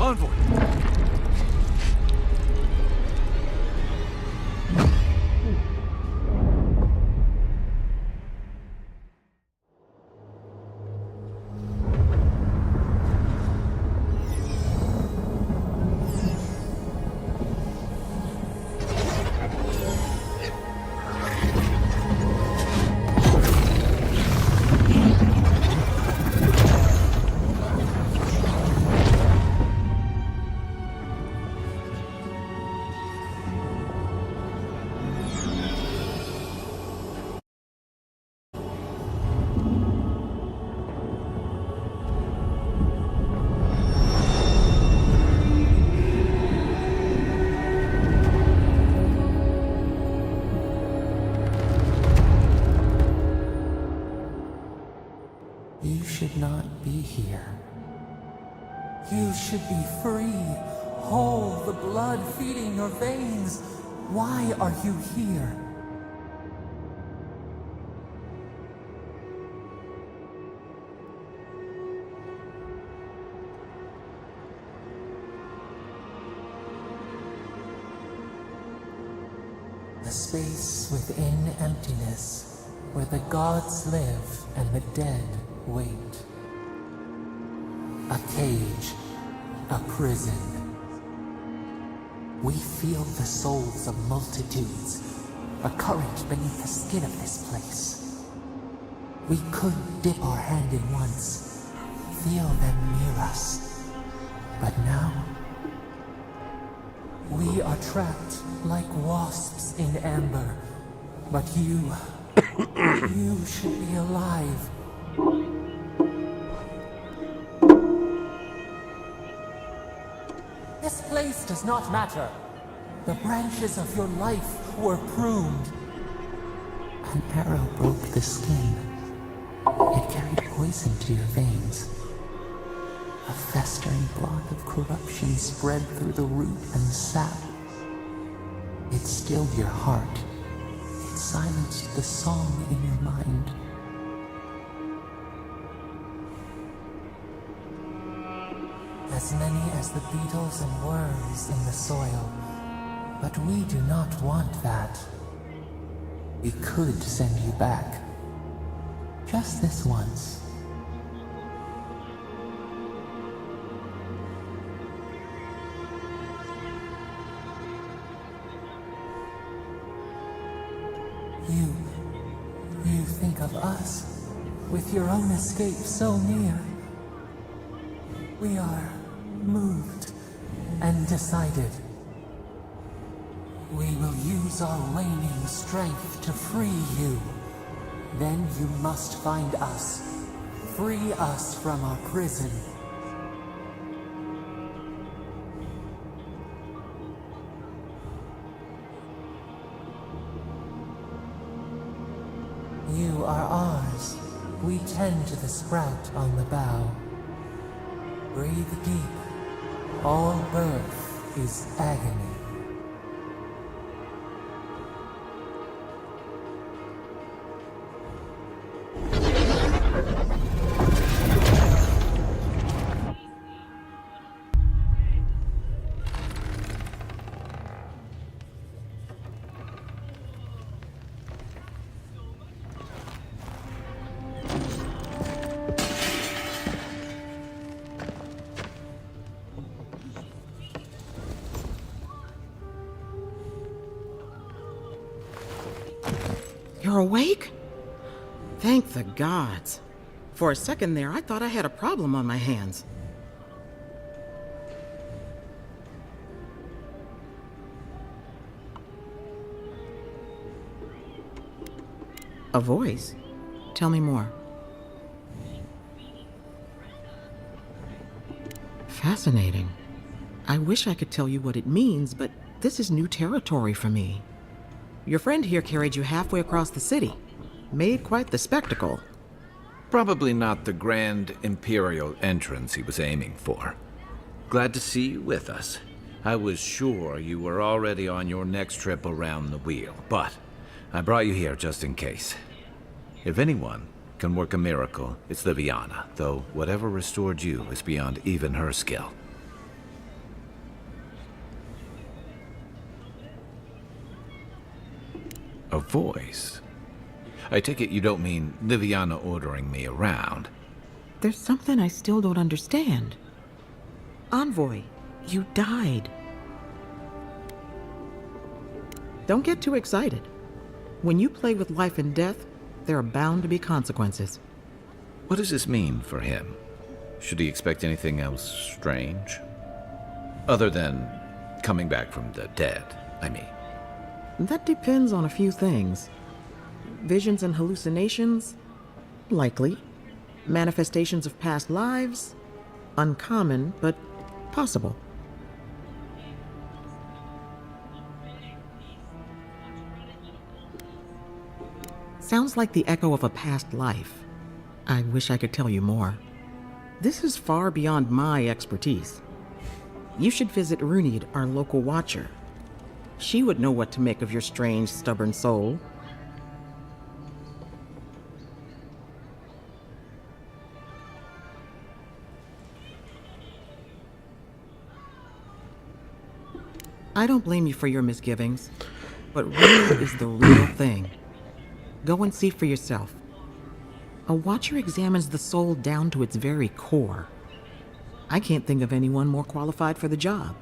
convoy. You should not be here. You should be free, whole, the blood feeding your veins. Why are you here? The space within emptiness, where the gods live and the dead wait. A cage, a prison. We feel the souls of multitudes, a current beneath the skin of this place. We could dip our hand in once, feel them near us. But now, we are trapped like wasps in amber. But you should be alive. This place does not matter. The branches of your life were pruned. An arrow broke the skin. It carried poison to your veins. A festering blot of corruption spread through the root and sap. It stilled your heart. It silenced the song in your mind. As many as the beetles and worms in the soil. But we do not want that. We could send you back. Just this once. You think of us, with your own escape so near. We are moved and decided. We will use our waning strength to free you. Then you must find us. Free us from our prison. You are ours. We tend to the sprout on the bough. Breathe deep. All birth is agony. You're awake? Thank the gods. For a second there, I thought I had a problem on my hands. A voice? Tell me more. Fascinating. I wish I could tell you what it means, but this is new territory for me. Your friend here carried you halfway across the city. Made quite the spectacle. Probably not the grand imperial entrance he was aiming for. Glad to see you with us. I was sure you were already on your next trip around the wheel, but I brought you here just in case. If anyone can work a miracle, it's Liviana, though whatever restored you is beyond even her skill. A voice? I take it you don't mean Liviana ordering me around. There's something I still don't understand. Envoy, you died. Don't get too excited. When you play with life and death, there are bound to be consequences. What does this mean for him? Should he expect anything else strange? Other than coming back from the dead, I mean. That depends on a few things. Visions and hallucinations? Likely. Manifestations of past lives? Uncommon, but possible. Sounds like the echo of a past life. I wish I could tell you more. This is far beyond my expertise. You should visit Runid, our local watcher. She would know what to make of your strange, stubborn soul. I don't blame you for your misgivings, but Runid is the real thing. Go and see for yourself. A watcher examines the soul down to its very core. I can't think of anyone more qualified for the job.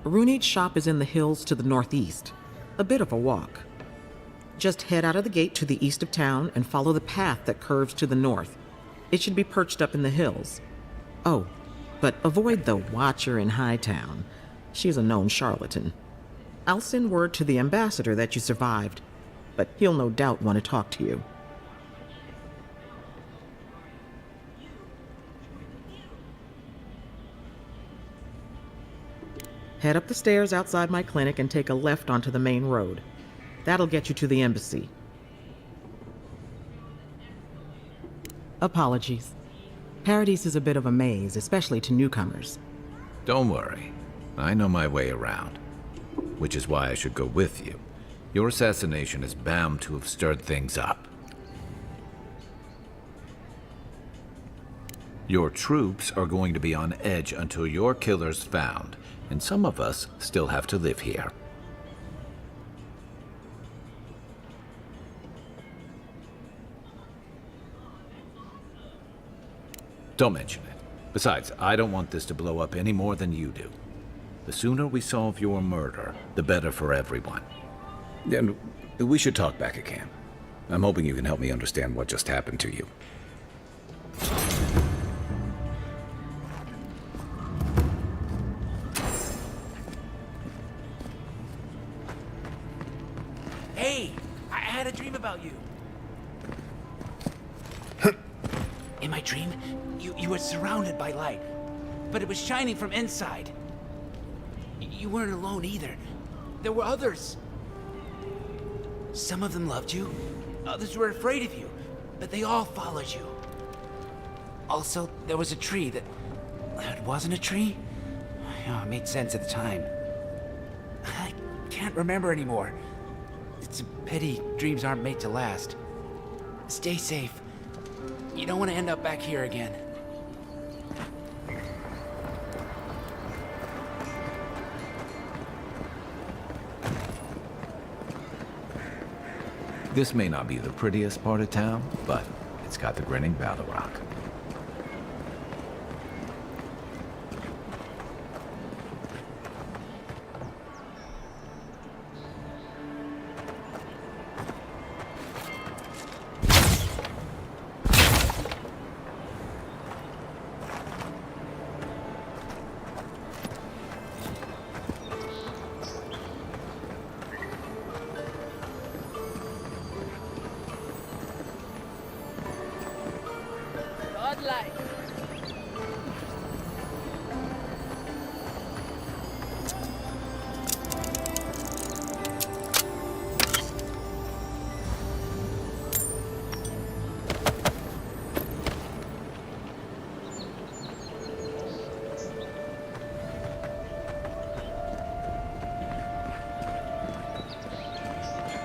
Runid's shop is in the hills to the northeast. A bit of a walk. Just head out of the gate to the east of town and follow the path that curves to the north. It should be perched up in the hills. Oh, but avoid the watcher in Hightown. She's a known charlatan. I'll send word to the ambassador that you survived, but he'll no doubt want to talk to you. Head up the stairs outside my clinic and take a left onto the main road. That'll get you to the embassy. Apologies. Paradise is a bit of a maze, especially to newcomers. Don't worry. I know my way around. Which is why I should go with you. Your assassination is bound to have stirred things up. Your troops are going to be on edge until your killer's found, and some of us still have to live here. Don't mention it. Besides, I don't want this to blow up any more than you do. The sooner we solve your murder, the better for everyone. And we should talk back at camp. I'm hoping you can help me understand what just happened to you. Hey, I had a dream about you. In my dream, you were surrounded by light, but it was shining from inside. You weren't alone either. There were others. Some of them loved you, others were afraid of you, but they all followed you. Also, there was a tree that... It wasn't a tree? Oh, it made sense at the time. I can't remember anymore. It's a pity dreams aren't made to last. Stay safe. You don't want to end up back here again. This may not be the prettiest part of town, but it's got the grinning Battle Rock. Godlike.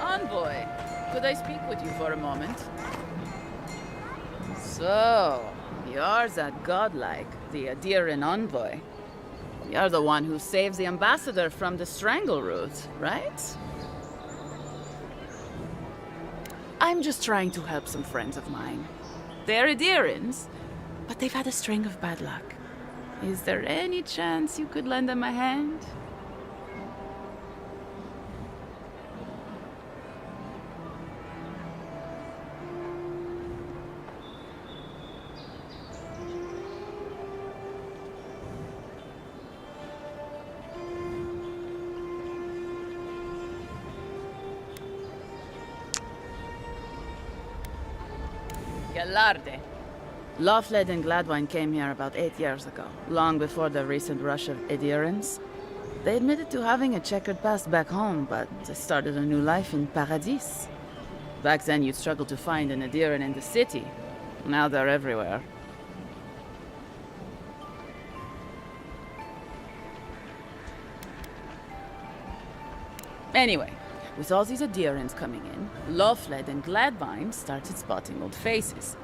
Envoy, could I speak with you for a moment? So, you're that godlike, the Adiran envoy. You're the one who saves the ambassador from the strangle root, right? I'm just trying to help some friends of mine. They're Edirans, but they've had a string of bad luck. Is there any chance you could lend them a hand? Galarde. Lawfled and Gladwine came here about 8 years ago, long before the recent rush of Edirans. They admitted to having a checkered past back home, but they started a new life in Paradis. Back then, you'd struggle to find an Ediran in the city. Now they're everywhere. Anyway, with all these Edirans coming in, Lawfled and Gladwine started spotting old faces.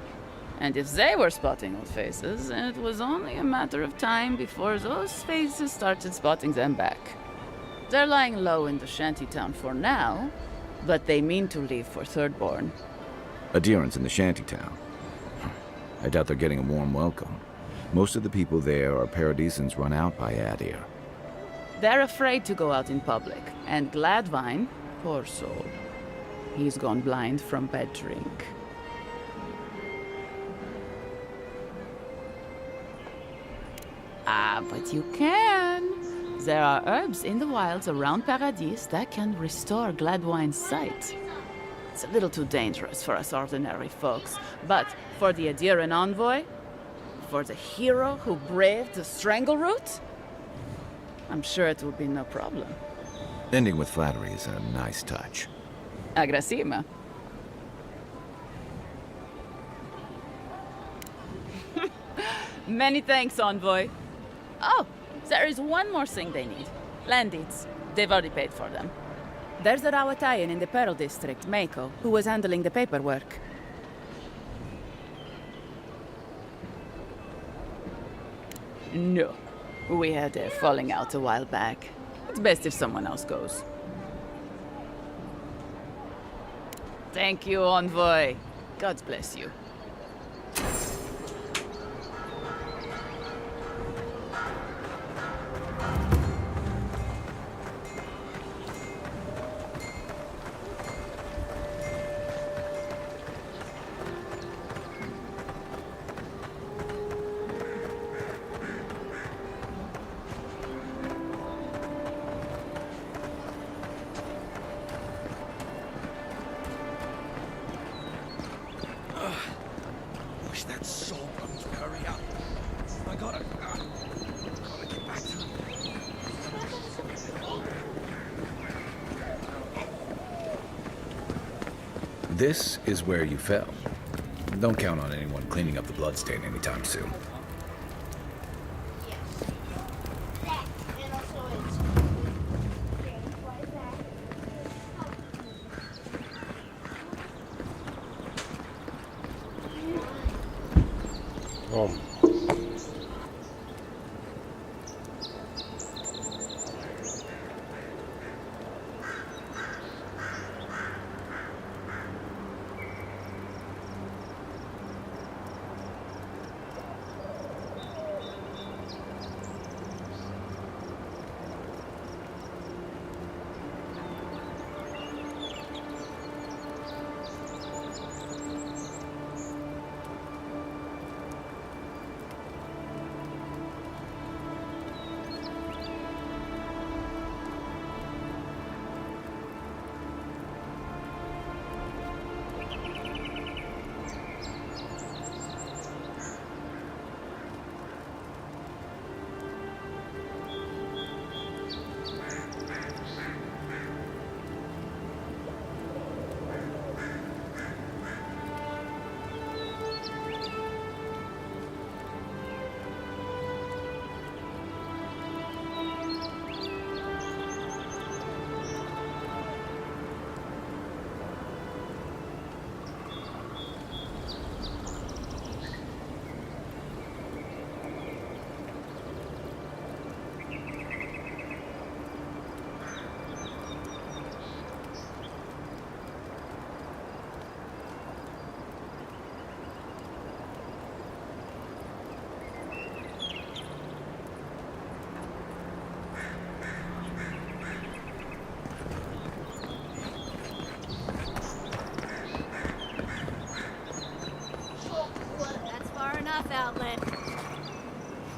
And if they were spotting old faces, it was only a matter of time before those faces started spotting them back. They're lying low in the shantytown for now, but they mean to leave for Thirdborn. Adherents in the shantytown. I doubt they're getting a warm welcome. Most of the people there are Paradisans run out by Adir. They're afraid to go out in public, and Gladwine, poor soul, he's gone blind from bad drink. Ah, but you can. There are herbs in the wilds around Paradis that can restore Gladwine's sight. It's a little too dangerous for us ordinary folks, but for the Adiran envoy, for the hero who braved the strangle root, I'm sure it will be no problem. Ending with flattery is a nice touch. Agrasima. Many thanks, envoy. Oh, there is one more thing they need. Land deeds. They've already paid for them. There's a Rawatayan in the Pearl District, Mako, who was handling the paperwork. No. We had a falling out a while back. It's best if someone else goes. Thank you, envoy. God bless you. Wish that soul would hurry up. I gotta get back to him. This is where you fell. Don't count on anyone cleaning up the bloodstain anytime soon.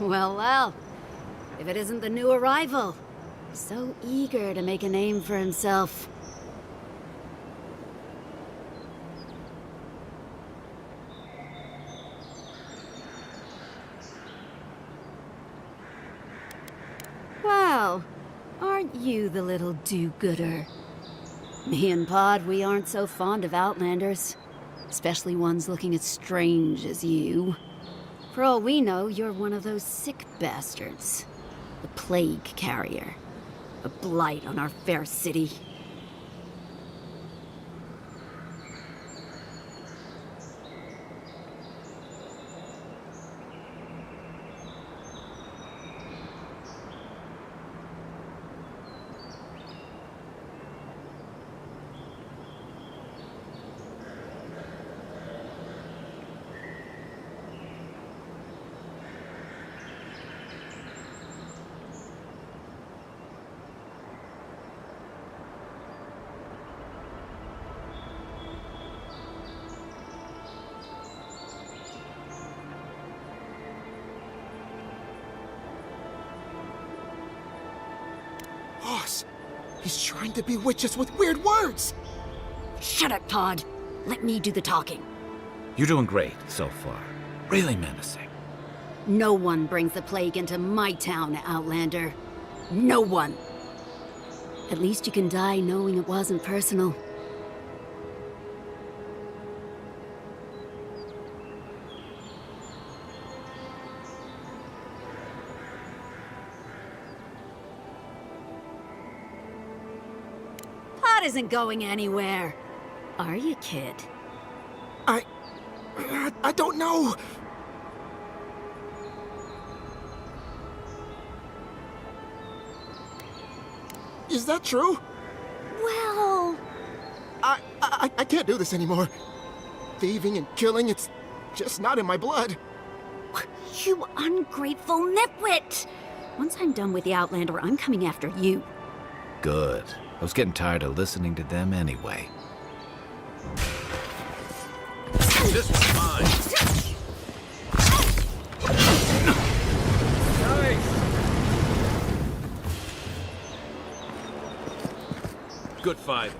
Well. If it isn't the new arrival. So eager to make a name for himself. Well, aren't you the little do-gooder? Me and Pod, we aren't so fond of Outlanders. Especially ones looking as strange as you. For all we know, you're one of those sick bastards. The plague carrier. A blight on our fair city. Boss, he's trying to bewitch us with weird words! Shut up, Pod. Let me do the talking. You're doing great so far. Really menacing. No one brings the plague into my town, Outlander. No one. At least you can die knowing it wasn't personal. Pod isn't going anywhere. Are you, kid? I don't know. Is that true? Well... I can't do this anymore. Thieving and killing, it's just not in my blood. You ungrateful nitwit! Once I'm done with the Outlander, I'm coming after you. Good. I was getting tired of listening to them anyway. This one's mine. Nice. Good fight.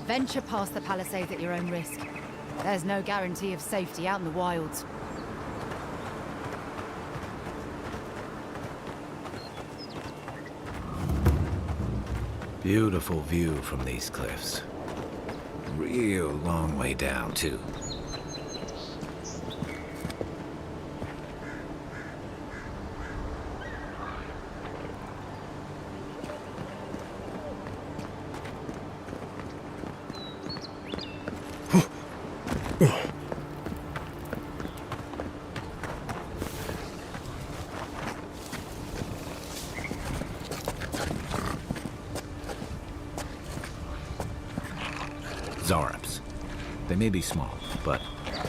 Venture past the palisades at your own risk. There's no guarantee of safety out in the wilds. Beautiful view from these cliffs. Real long way down, too. Zarps. They may be small, but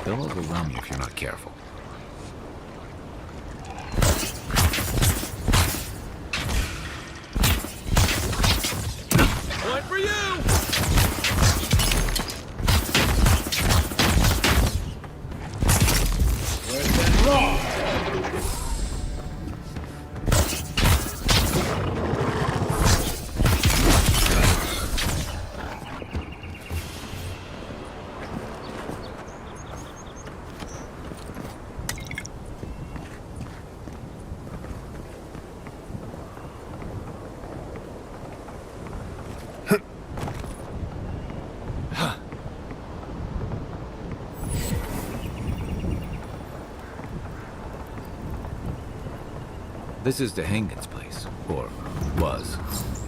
they'll overwhelm you if you're not careful. One for you! Where's that raw? This is the Hengen's place. Or was.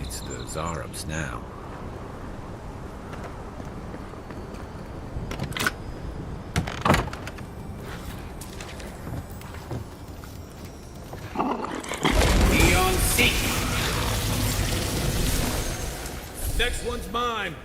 It's the Zarab's now. Neon Seek! Next one's mine.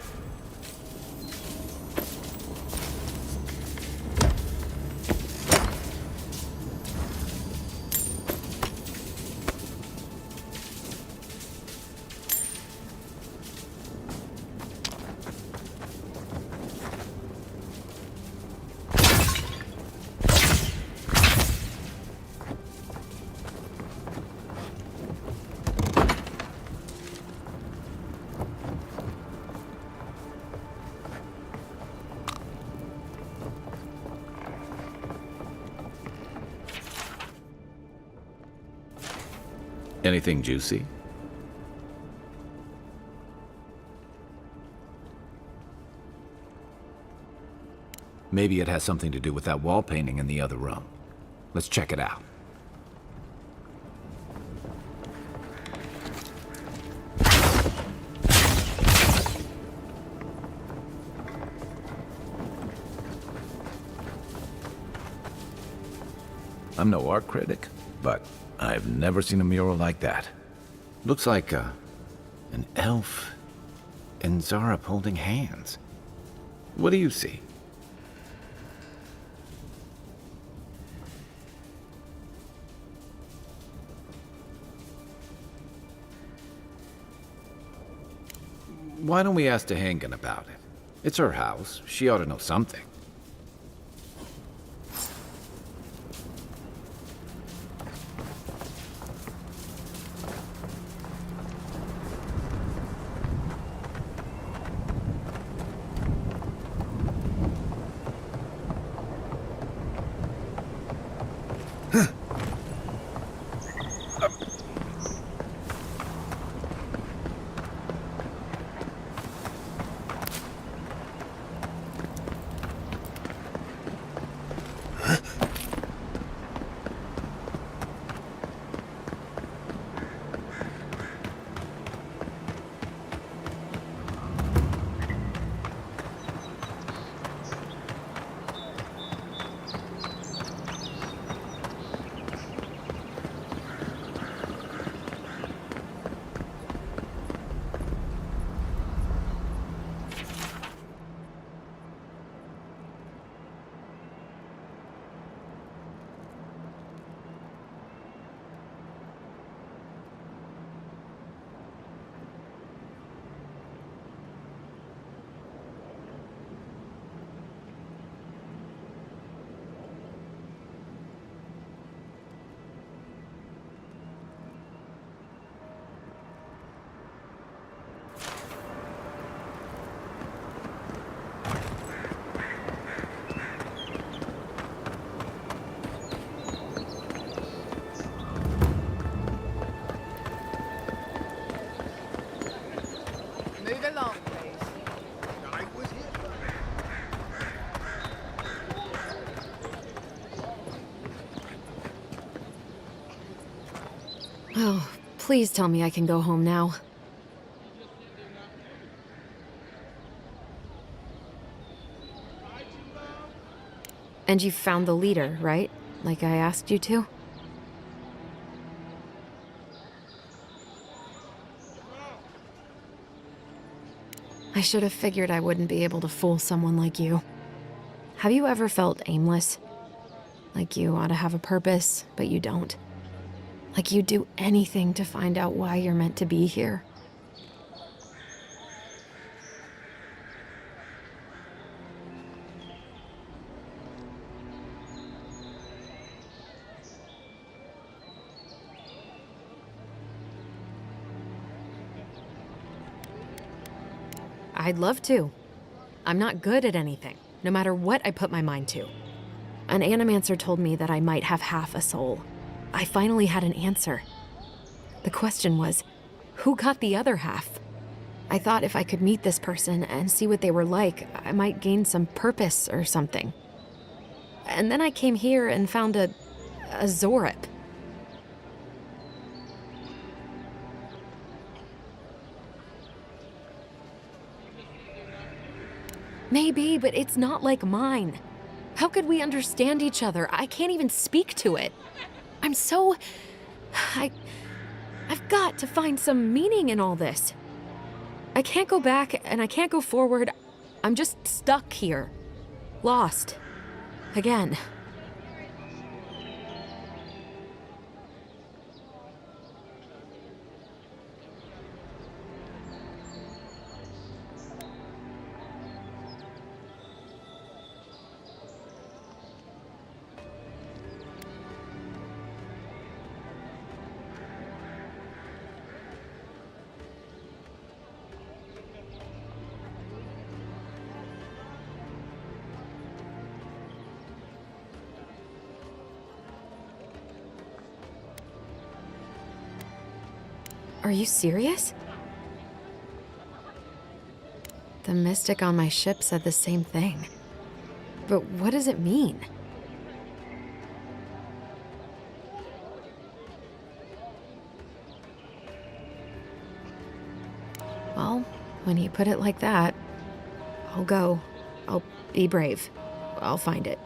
Anything juicy? Maybe it has something to do with that wall painting in the other room. Let's check it out. I'm no art critic, but I've never seen a mural like that. Looks like an elf and Zarab holding hands. What do you see? Why don't we ask Tehangan about it? It's her house. She ought to know something. Move along, please. Oh, please tell me I can go home now. And you found the leader, right? Like I asked you to? I should have figured I wouldn't be able to fool someone like you. Have you ever felt aimless? Like you ought to have a purpose, but you don't? Like you'd do anything to find out why you're meant to be here? I'd love to. I'm not good at anything, no matter what I put my mind to. An animancer told me that I might have half a soul. I finally had an answer. The question was, who got the other half? I thought if I could meet this person and see what they were like, I might gain some purpose or something. And then I came here and found a Zorip. Maybe, but it's not like mine. How could we understand each other? I can't even speak to it. I'm so... I've got to find some meaning in all this. I can't go back and I can't go forward. I'm just stuck here. Lost. Again. Are you serious? The mystic on my ship said the same thing. But what does it mean? Well, when you put it like that, I'll go. I'll be brave. I'll find it.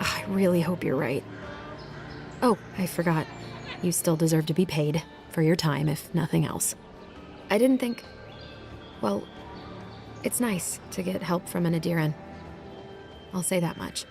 I really hope you're right. Oh, I forgot. You still deserve to be paid for your time, if nothing else. I didn't think... Well, it's nice to get help from an Adiran. I'll say that much.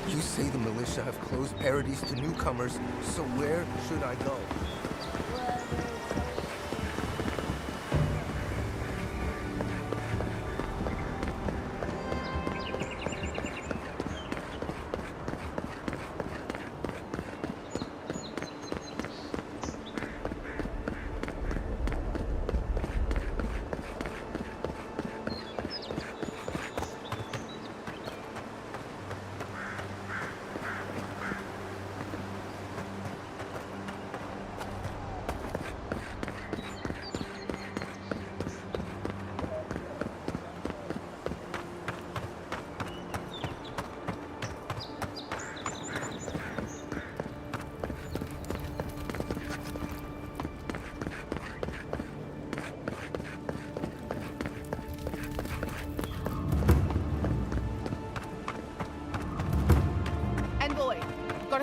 You say the militia have closed Paradise to newcomers, so where should I go?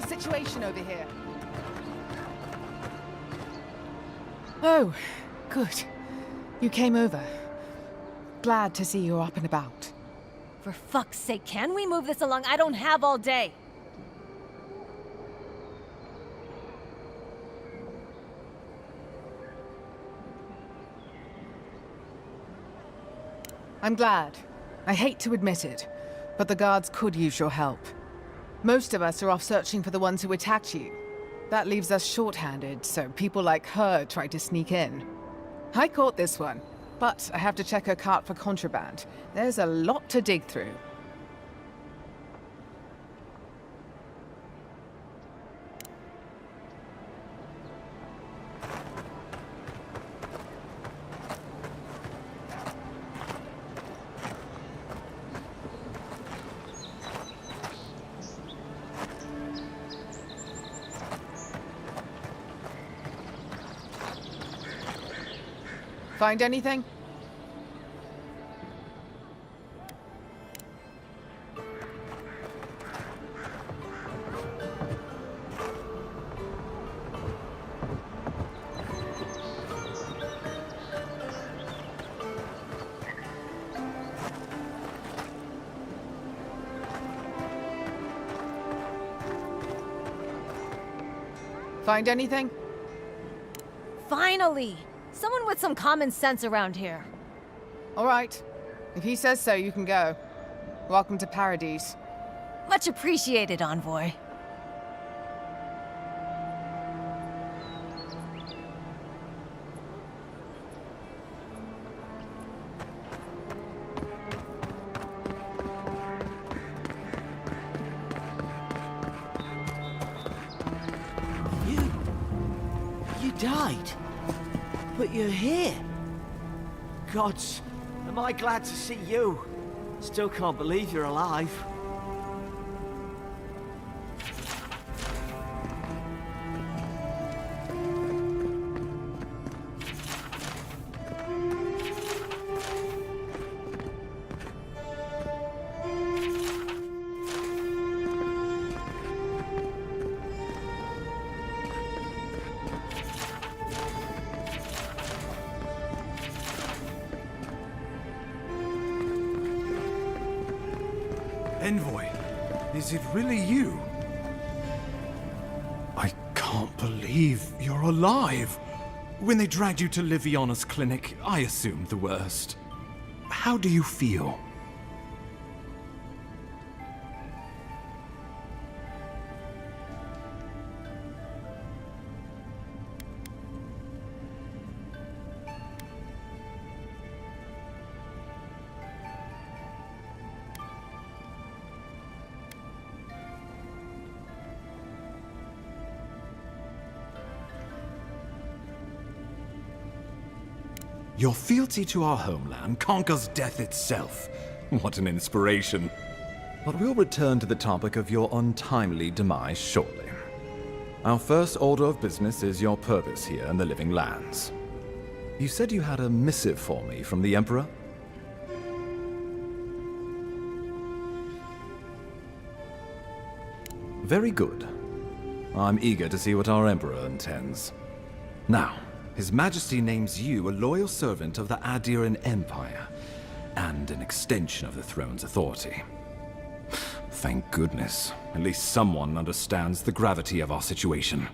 got a situation over here. Oh, good. You came over. Glad to see you're up and about. For fuck's sake, can we move this along? I don't have all day. I'm glad. I hate to admit it, but the guards could use your help. Most of us are off searching for the ones who attacked you. That leaves us short-handed, so people like her try to sneak in. I caught this one, but I have to check her cart for contraband. There's a lot to dig through. Find anything? Find anything? Finally! Someone with some common sense around here. All right. If he says so, you can go. Welcome to Paradise. Much appreciated, Envoy. You died. But you're here. Gods, am I glad to see you. Still can't believe you're alive. Envoy, is it really you? I can't believe you're alive. When they dragged you to Liviana's clinic, I assumed the worst. How do you feel? Your fealty to our homeland conquers death itself. What an inspiration. But we'll return to the topic of your untimely demise shortly. Our first order of business is your purpose here in the Living Lands. You said you had a missive for me from the Emperor? Very good. I'm eager to see what our Emperor intends. Now, His Majesty names you a loyal servant of the Adiran Empire, and an extension of the throne's authority. Thank goodness. At least someone understands the gravity of our situation.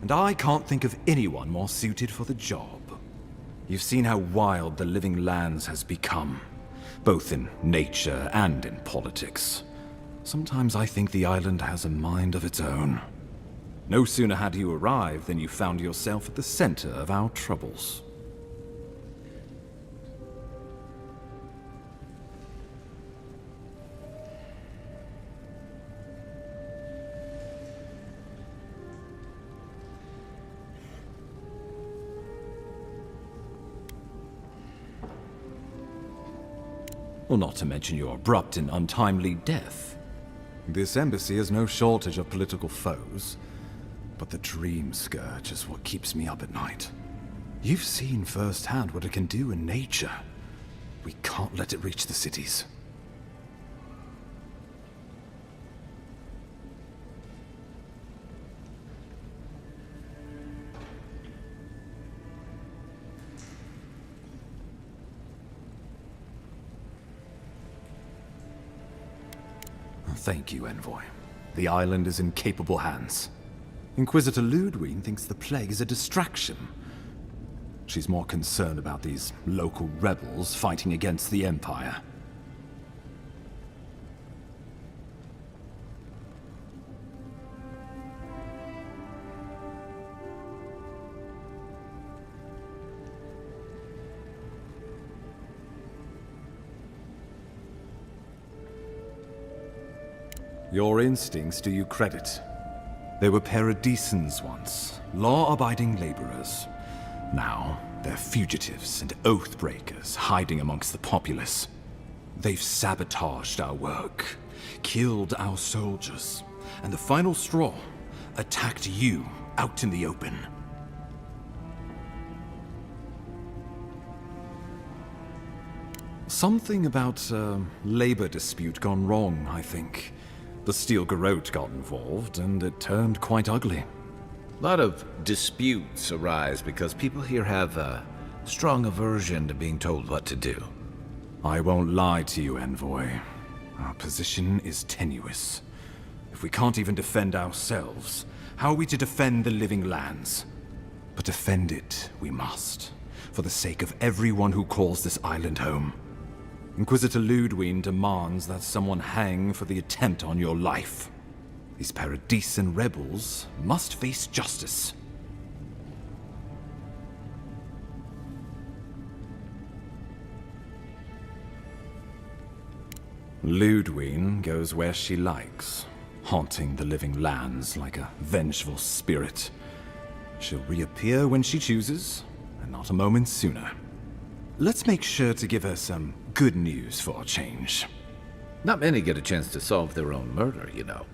And I can't think of anyone more suited for the job. You've seen how wild the Living Lands has become, both in nature and in politics. Sometimes I think the island has a mind of its own. No sooner had you arrived than you found yourself at the center of our troubles. Well, not to mention your abrupt and untimely death. This embassy has no shortage of political foes, but the dream scourge is what keeps me up at night. You've seen firsthand what it can do in nature. We can't let it reach the cities. Thank you, Envoy. The island is in capable hands. Inquisitor Ludwig thinks the plague is a distraction. She's more concerned about these local rebels fighting against the Empire. Your instincts do you credit. They were paradisans once, law-abiding laborers. Now, they're fugitives and oath-breakers hiding amongst the populace. They've sabotaged our work, killed our soldiers, and the final straw, attacked you out in the open. Something about a labor dispute gone wrong, I think. The Steel Garrote got involved, and it turned quite ugly. A lot of disputes arise because people here have a strong aversion to being told what to do. I won't lie to you, Envoy. Our position is tenuous. If we can't even defend ourselves, how are we to defend the living lands? But defend it we must, for the sake of everyone who calls this island home. Inquisitor Ludwig demands that someone hang for the attempt on your life. These Paradisan rebels must face justice. Ludwig goes where she likes, haunting the living lands like a vengeful spirit. She'll reappear when she chooses, and not a moment sooner. Let's make sure to give her some good news for a change. Not many get a chance to solve their own murder, you know.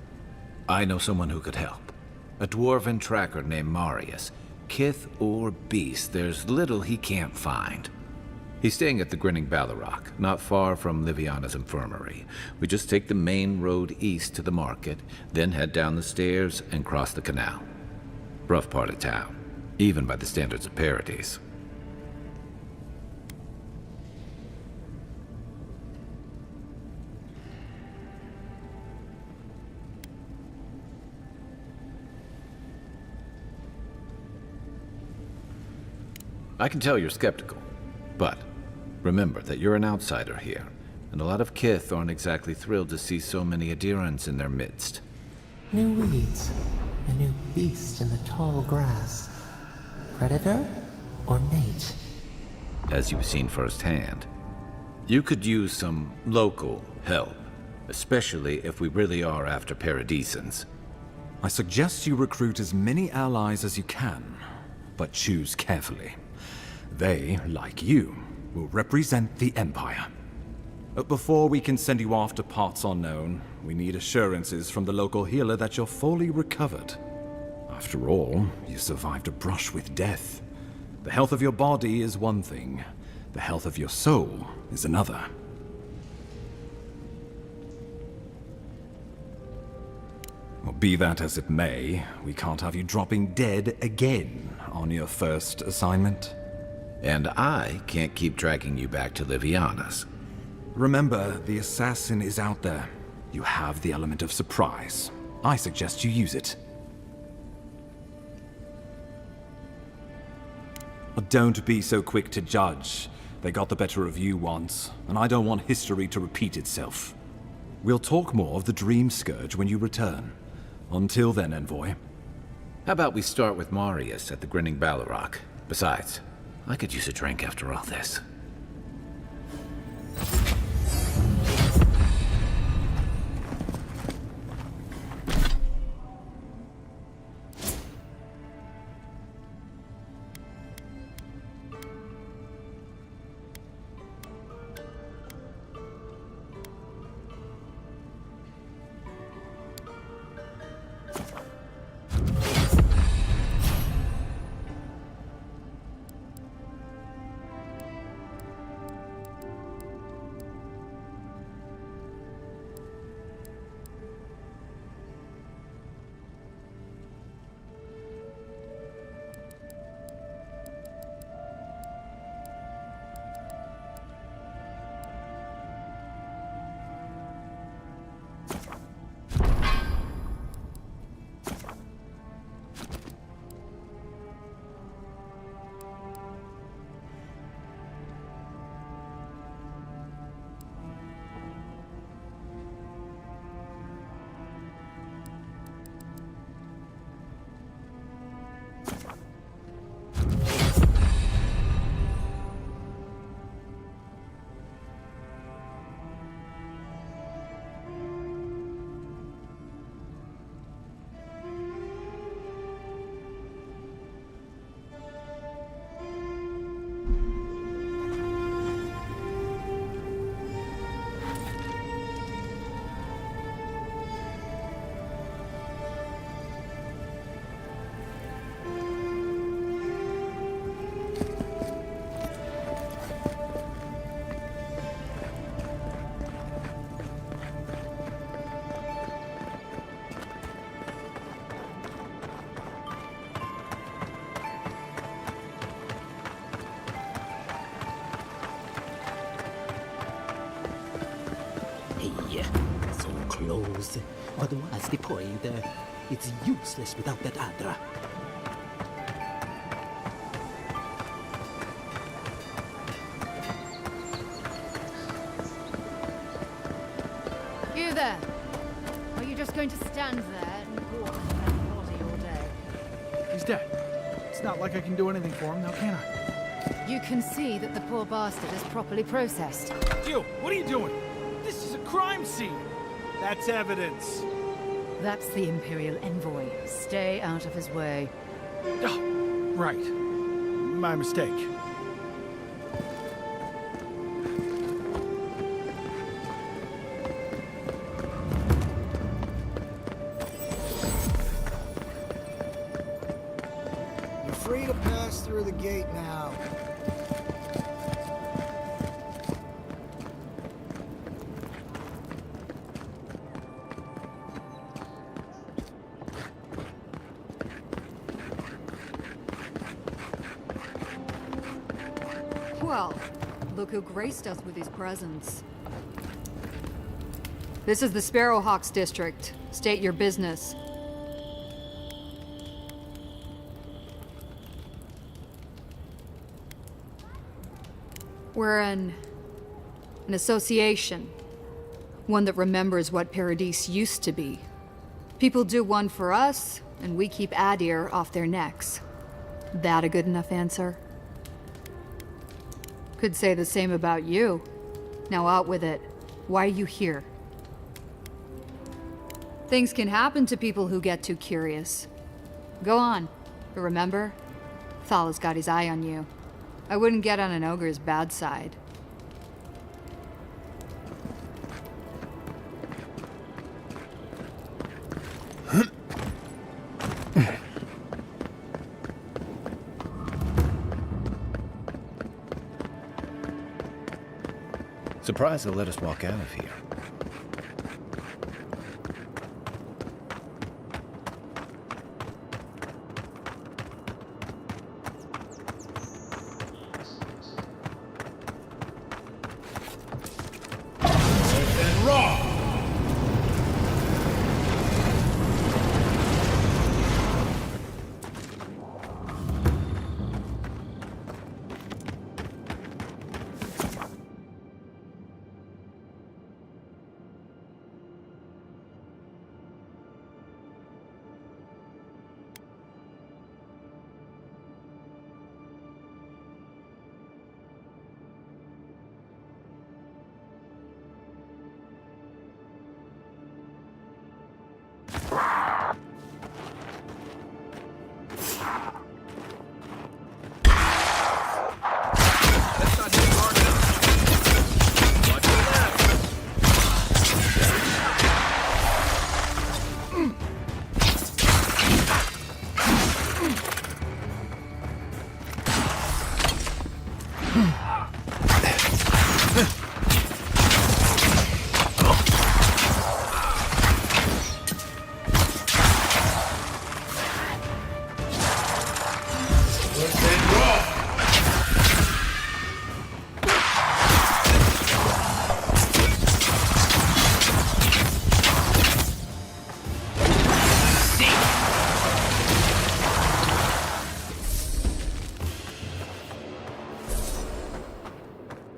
I know someone who could help. A dwarven tracker named Marius. Kith or beast, there's little he can't find. He's staying at the Grinning Ballarrock, not far from Liviana's infirmary. We just take the main road east to the market, then head down the stairs and cross the canal. Rough part of town, even by the standards of Paradise. I can tell you're skeptical, but remember that you're an outsider here, and a lot of Kith aren't exactly thrilled to see so many adherents in their midst. New weeds, a new beast in the tall grass. Predator or mate? As you've seen firsthand, you could use some local help, especially if we really are after Paradisans. I suggest you recruit as many allies as you can, but choose carefully. They, like you, will represent the Empire. But before we can send you off to parts unknown, we need assurances from the local healer that you're fully recovered. After all, you survived a brush with death. The health of your body is one thing. The health of your soul is another. Well, be that as it may, we can't have you dropping dead again on your first assignment. And I can't keep dragging you back to Liviana's. Remember, the assassin is out there. You have the element of surprise. I suggest you use it. Don't be so quick to judge. They got the better of you once, and I don't want history to repeat itself. We'll talk more of the Dream Scourge when you return. Until then, Envoy. How about we start with Marius at the Grinning Ballarrock? Besides, I could use a drink after all this. So close. But what's the point? It's useless without that Adra. You there? Are you just going to stand there and walk on that body all day? He's dead. It's not like I can do anything for him now, can I? You can see that the poor bastard is properly processed. You, what are you doing? This is a crime scene. That's evidence. That's the Imperial envoy. Stay out of his way. Oh, right. My mistake. You're free to pass through the gate now. Well, look who graced us with his presence. This is the Sparrowhawks district. State your business. We're an association. One that remembers what Paradise used to be. People do one for us, and we keep Adir off their necks. That a good enough answer? Could say the same about you. Now out with it. Why are you here? Things can happen to people who get too curious. Go on. But remember, Thala's got his eye on you. I wouldn't get on an ogre's bad side. Surprised they'll let us walk out of here.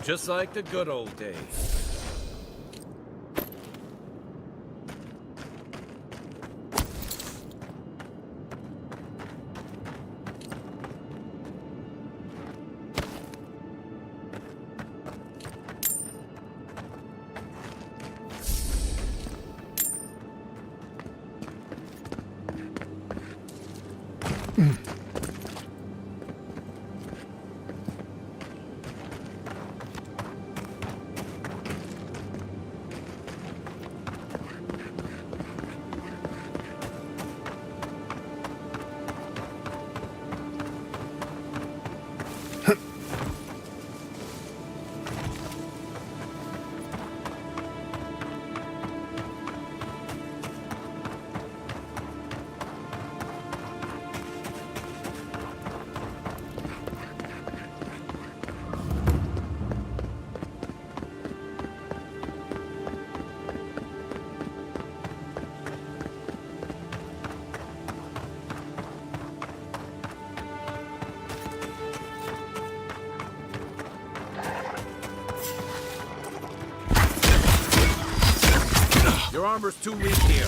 Just like the good old days. Your armor's too weak here.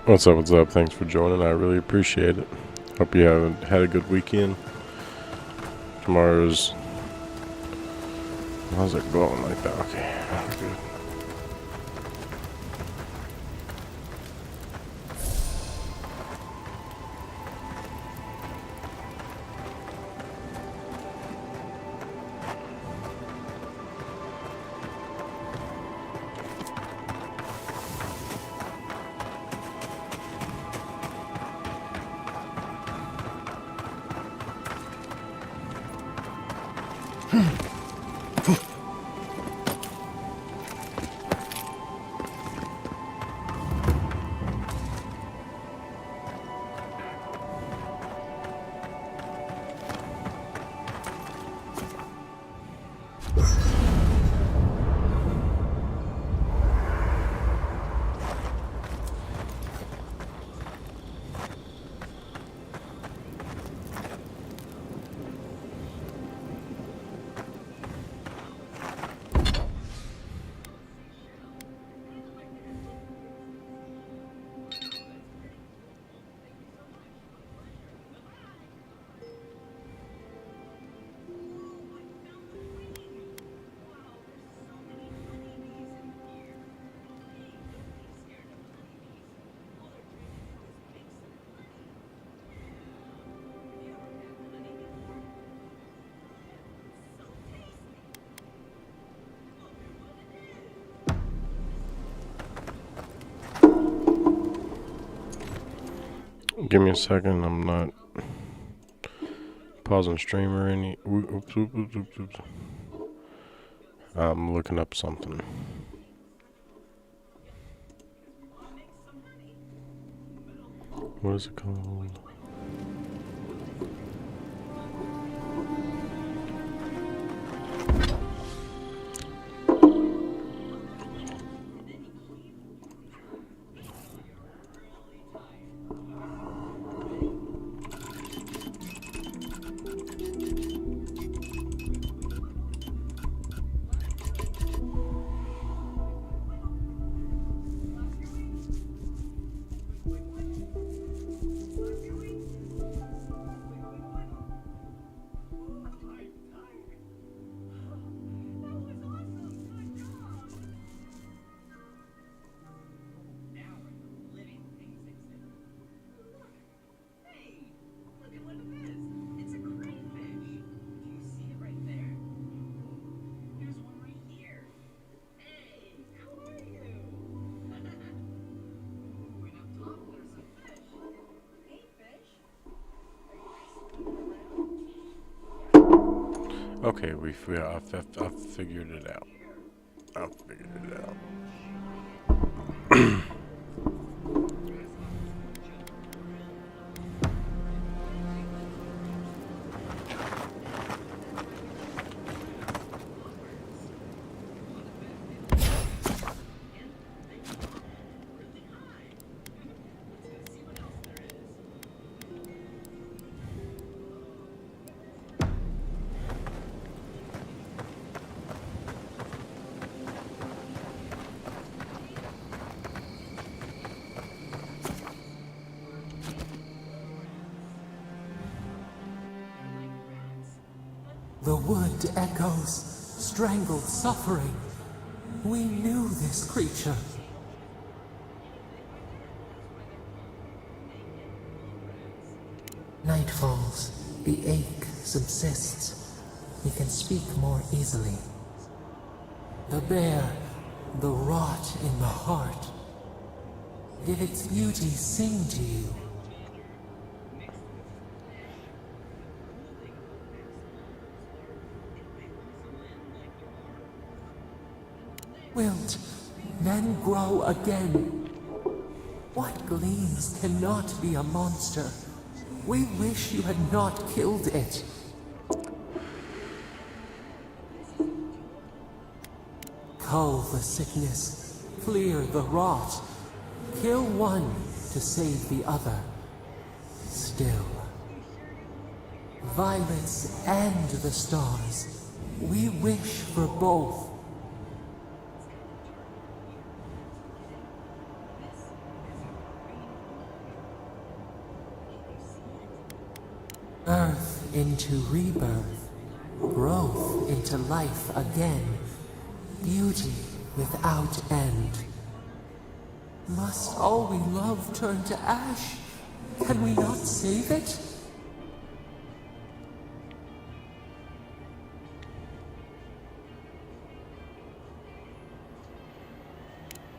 What's up, what's up? Thanks for joining. I really appreciate it. Hope you have had a good weekend. Tomorrow's... How's it going like that? Okay, good. Give me a second. I'm not pausing stream or any. Oops, oops, oops, oops, oops. I'm looking up something. What is it called? Okay, I figured it out. I figured it out. The wood echoes, strangled suffering. We knew this creature. Night falls, the ache subsists. We can speak more easily. The bear, the rot in the heart. Did its beauty sing to you? Wilt then grow again. What gleams cannot be a monster? We wish you had not killed it. Cull the sickness, clear the rot. Kill one to save the other. Still. Violets and the stars. We wish for both. Earth into rebirth, growth into life again, beauty without end. Must all we love turn to ash? Can we not save it?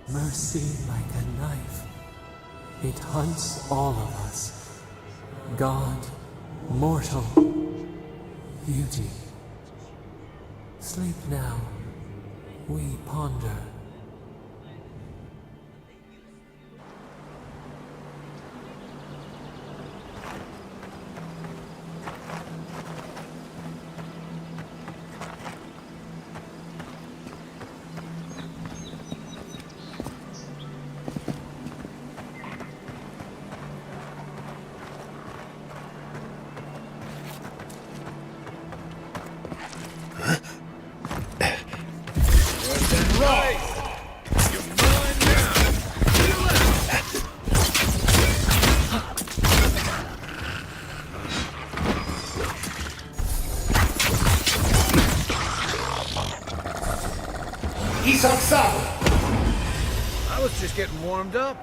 Mercy like a knife, it hunts all of us. God, mortal, beauty. Sleep now, we ponder. I was just getting warmed up.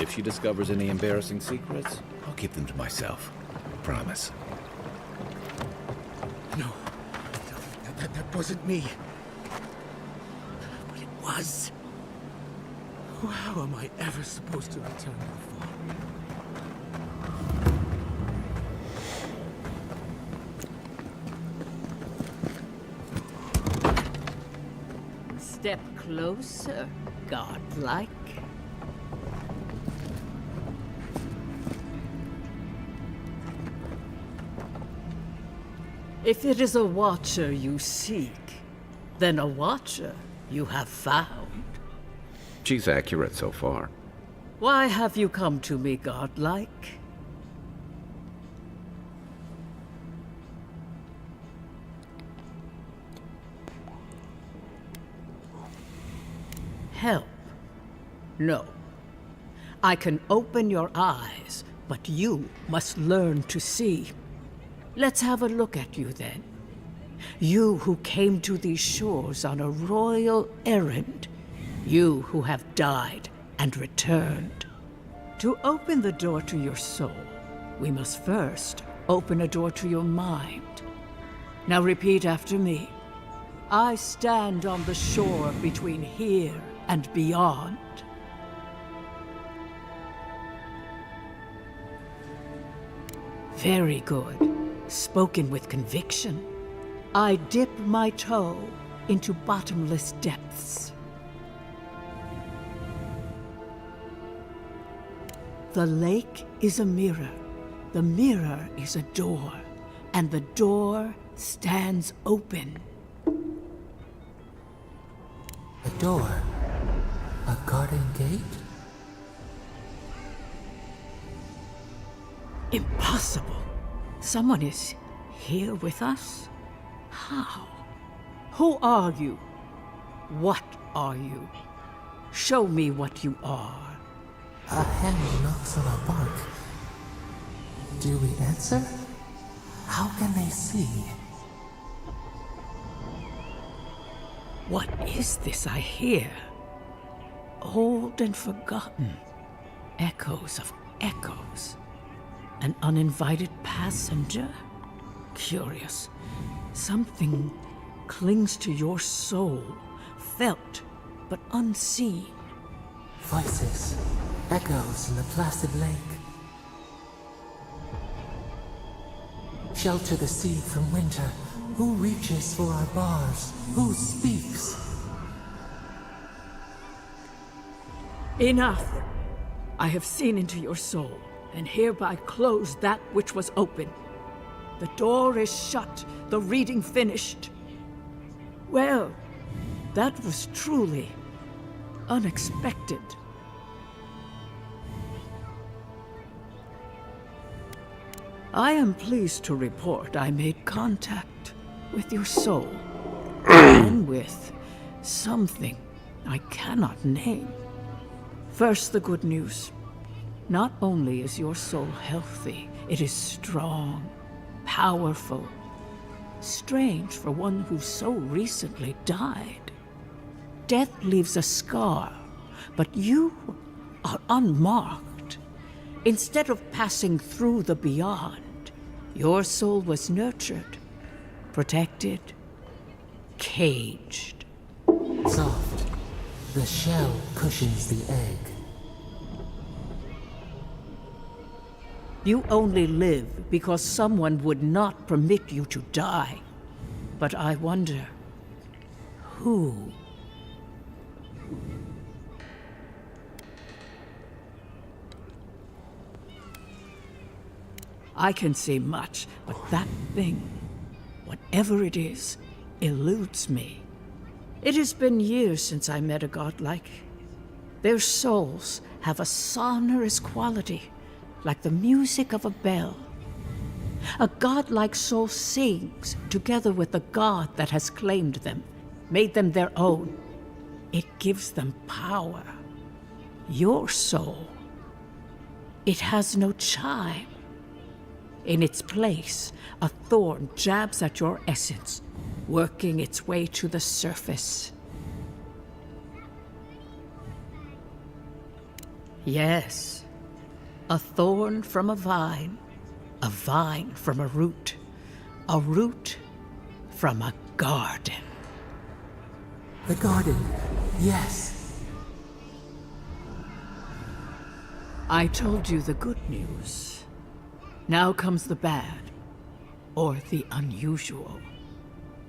If she discovers any embarrassing secrets, I'll keep them to myself. Promise. No, that wasn't me. But it was. How am I ever supposed to return before? Step closer, godlike. If it is a watcher you seek, then a watcher you have found. She's accurate so far. Why have you come to me, godlike? Help? No. I can open your eyes, but you must learn to see. Let's have a look at you then. You who came to these shores on a royal errand. You who have died and returned. To open the door to your soul, we must first open a door to your mind. Now repeat after me. I stand on the shore between here and beyond. Very good. Spoken with conviction. I dip my toe into bottomless depths. The lake is a mirror. The mirror is a door. And the door stands open. A door? A garden gate? Impossible. Someone is here with us? How? Who are you? What are you? Show me what you are. A hen knocks on a bark. Do we answer? How can they see? What is this I hear? Old and forgotten. Echoes of echoes. An uninvited passenger? Curious. Something clings to your soul, felt but unseen. Voices, echoes in the placid lake. Shelter the sea from winter. Who reaches for our bars? Who speaks? Enough! I have seen into your soul, and hereby close that which was open. The door is shut, the reading finished. Well, that was truly unexpected. I am pleased to report I made contact with your soul, and with something I cannot name. First, the good news. Not only is your soul healthy, it is strong, powerful. Strange for one who so recently died. Death leaves a scar, but you are unmarked. Instead of passing through the beyond, your soul was nurtured, protected, caged. Soft. The shell cushions the egg. You only live because someone would not permit you to die. But I wonder, who? I can say much, but that thing, whatever it is, eludes me. It has been years since I met a godlike. Their souls have a sonorous quality, like the music of a bell. A godlike soul sings together with the god that has claimed them, made them their own. It gives them power. Your soul, it has no chime. In its place, a thorn jabs at your essence, working its way to the surface. Yes. A thorn from a vine from a root from a garden. The garden, yes. I told you the good news. Now comes the bad, or the unusual.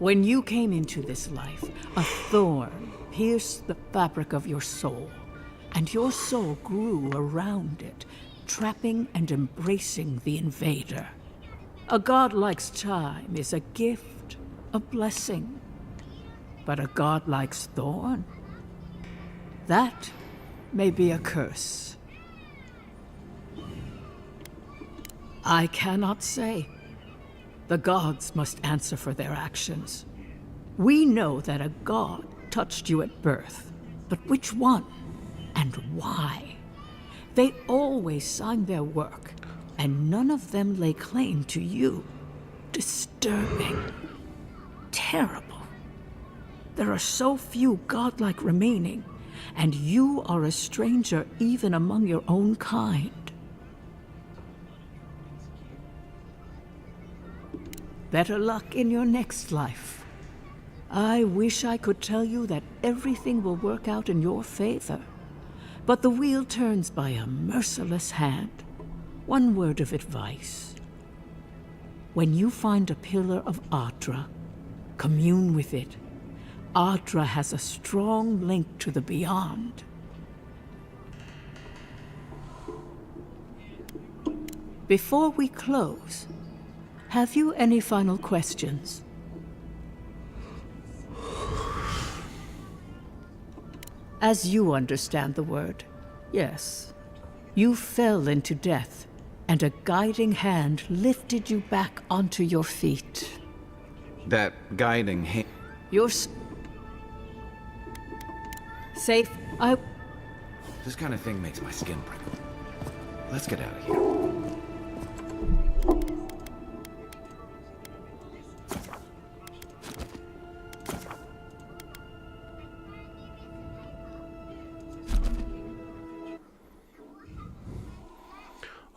When you came into this life, a thorn pierced the fabric of your soul, and your soul grew around it, trapping and embracing the invader. A godlike's time is a gift, a blessing. But a godlike's thorn? That may be a curse. I cannot say. The gods must answer for their actions. We know that a god touched you at birth, but which one and why? They always sign their work, and none of them lay claim to you. Disturbing. Terrible. There are so few godlike remaining, and you are a stranger even among your own kind. Better luck in your next life. I wish I could tell you that everything will work out in your favor, but the wheel turns by a merciless hand. One word of advice. When you find a pillar of Ardra, commune with it. Ardra has a strong link to the beyond. Before we close, have you any final questions? As you understand the word, yes. You fell into death, and a guiding hand lifted you back onto your feet. That guiding hand... You're safe. This kind of thing makes my skin prickle. Let's get out of here.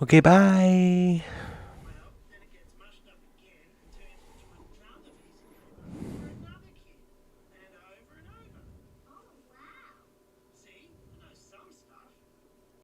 Okay, bye.